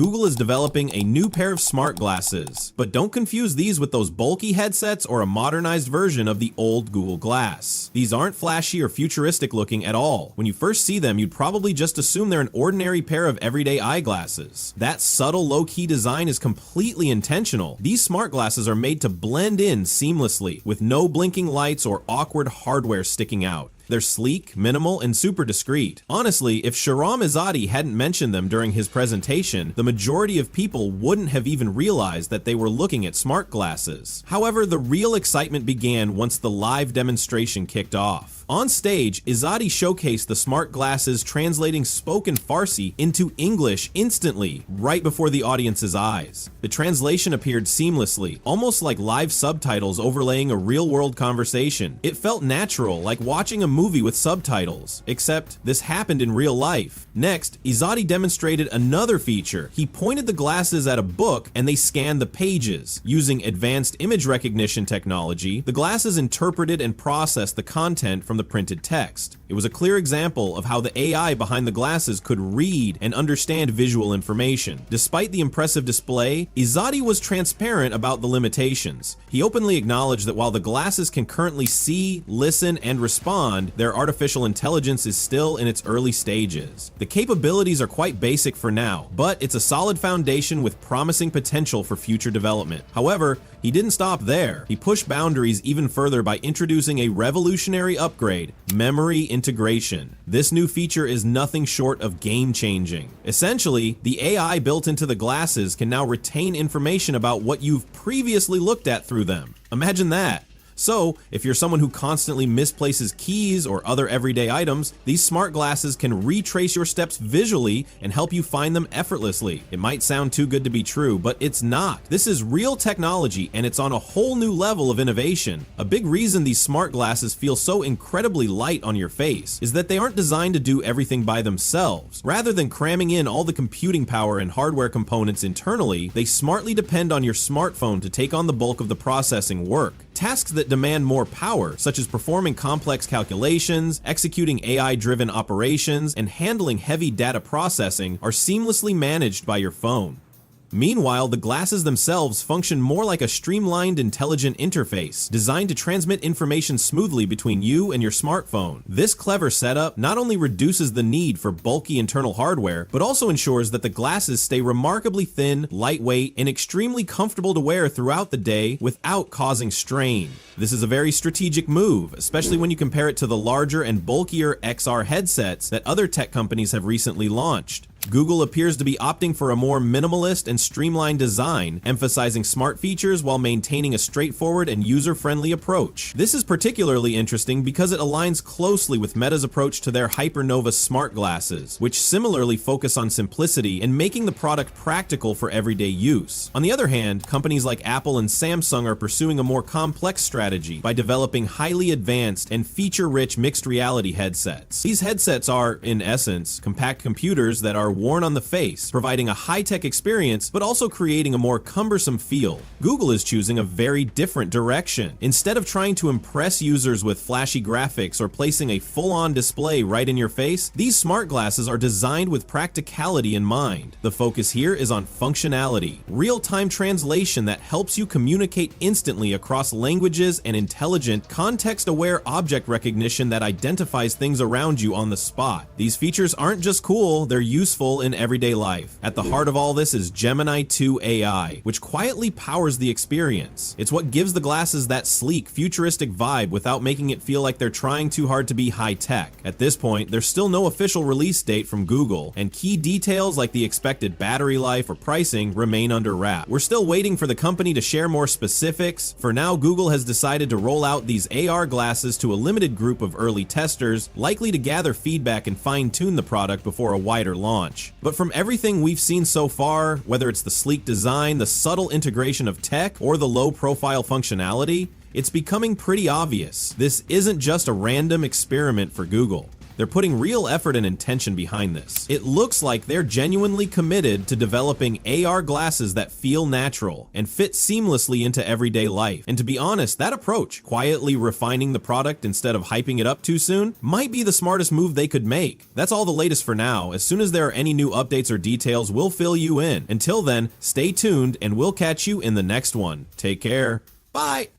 Google is developing a new pair of smart glasses. But don't confuse these with those bulky headsets or a modernized version of the old Google Glass. These aren't flashy or futuristic looking at all. When you first see them, you'd probably just assume they're an ordinary pair of everyday eyeglasses. That subtle, low-key design is completely intentional. These smart glasses are made to blend in seamlessly, with no blinking lights or awkward hardware sticking out. They're sleek, minimal, and super discreet. Honestly, if Shahram Izzati hadn't mentioned them during his presentation, the majority of people wouldn't have even realized that they were looking at smart glasses. However, the real excitement began once the live demonstration kicked off. On stage, Izzati showcased the smart glasses translating spoken Farsi into English instantly, right before the audience's eyes. The translation appeared seamlessly, almost like live subtitles overlaying a real-world conversation. It felt natural, like watching a movie with subtitles, except this happened in real life. Next, Izzati demonstrated another feature. He pointed the glasses at a book and they scanned the pages. Using advanced image recognition technology, the glasses interpreted and processed the content from the printed text. It was a clear example of how the AI behind the glasses could read and understand visual information. Despite the impressive display, Izzati was transparent about the limitations. He openly acknowledged that while the glasses can currently see, listen, and respond, their artificial intelligence is still in its early stages. The capabilities are quite basic for now, but it's a solid foundation with promising potential for future development. However, he didn't stop there. He pushed boundaries even further by introducing a revolutionary upgrade: memory integration. This new feature is nothing short of game-changing. Essentially, the AI built into the glasses can now retain information about what you've previously looked at through them. Imagine that. So, if you're someone who constantly misplaces keys or other everyday items, these smart glasses can retrace your steps visually and help you find them effortlessly. It might sound too good to be true, but it's not. This is real technology, and it's on a whole new level of innovation. A big reason these smart glasses feel so incredibly light on your face is that they aren't designed to do everything by themselves. Rather than cramming in all the computing power and hardware components internally, they smartly depend on your smartphone to take on the bulk of the processing work. Tasks that demand more power, such as performing complex calculations, executing AI-driven operations, and handling heavy data processing, are seamlessly managed by your phone. Meanwhile, the glasses themselves function more like a streamlined, intelligent interface, designed to transmit information smoothly between you and your smartphone. This clever setup not only reduces the need for bulky internal hardware, but also ensures that the glasses stay remarkably thin, lightweight, and extremely comfortable to wear throughout the day without causing strain. This is a very strategic move, especially when you compare it to the larger and bulkier XR headsets that other tech companies have recently launched. Google appears to be opting for a more minimalist and streamlined design, emphasizing smart features while maintaining a straightforward and user-friendly approach. This is particularly interesting because it aligns closely with Meta's approach to their Hypernova smart glasses, which similarly focus on simplicity and making the product practical for everyday use. On the other hand, companies like Apple and Samsung are pursuing a more complex strategy by developing highly advanced and feature-rich mixed reality headsets. These headsets are, in essence, compact computers that are worn on the face, providing a high-tech experience but also creating a more cumbersome feel. Google is choosing a very different direction. Instead of trying to impress users with flashy graphics or placing a full-on display right in your face, these smart glasses are designed with practicality in mind. The focus here is on functionality, real-time translation that helps you communicate instantly across languages, and intelligent, context-aware object recognition that identifies things around you on the spot. These features aren't just cool, they're useful in everyday life. At the heart of all this is Gemini 2 AI, which quietly powers the experience. It's what gives the glasses that sleek, futuristic vibe without making it feel like they're trying too hard to be high-tech. At this point, there's still no official release date from Google, and key details like the expected battery life or pricing remain under wrap. We're still waiting for the company to share more specifics. For now, Google has decided to roll out these AR glasses to a limited group of early testers, likely to gather feedback and fine-tune the product before a wider launch. But from everything we've seen so far, whether it's the sleek design, the subtle integration of tech, or the low-profile functionality, it's becoming pretty obvious. This isn't just a random experiment for Google. They're putting real effort and intention behind this. It looks like they're genuinely committed to developing AR glasses that feel natural and fit seamlessly into everyday life. And to be honest, that approach, quietly refining the product instead of hyping it up too soon, might be the smartest move they could make. That's all the latest for now. As soon as there are any new updates or details, we'll fill you in. Until then, stay tuned and we'll catch you in the next one. Take care. Bye!